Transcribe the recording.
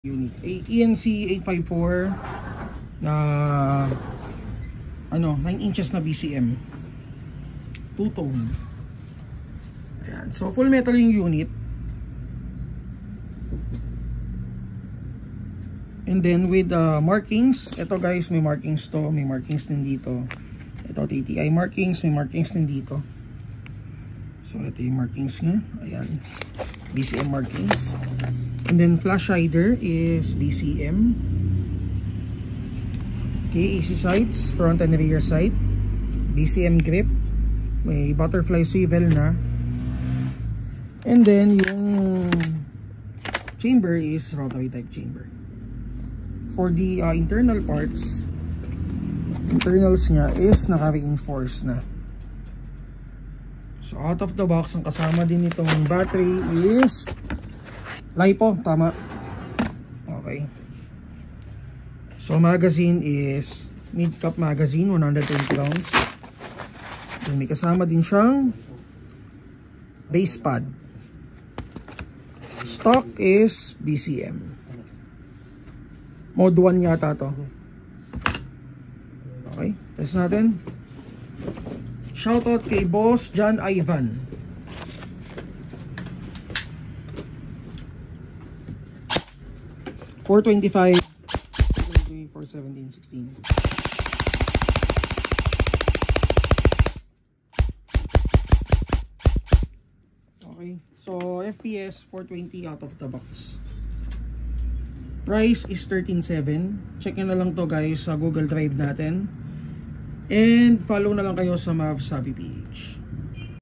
unit. ENC 854 na 9 inches na BCM. Two-tone. Ayan. So full metal yung unit. And then with markings, ito guys, may markings to, may markings din dito. Ito TTI markings, may markings din dito. So ito yung markings nga. Ayan. BCM markings. And then flash hider is BCM. Okay, AC sights, front and rear sight. BCM grip. May butterfly swivel na. And then yung chamber is rotary type chamber. For the internal parts, internals nga is naka-reinforce na. So out of the box, ang kasama din itong battery is LiPo, tama. Okay. So magazine is mid-cap magazine, 120 rounds. Then may kasama din siyang base pad. Stock is BCM. Mode 1 yata to. Okay, test natin. Shoutout kay Boss John Ivan. $425, $417, $16. Okay, so FPS 420 out of the box. Price is 13,700. Check nyo na lang to guys sa Google Drive natin. And follow na lang kayo sa Mavs Hobby PH.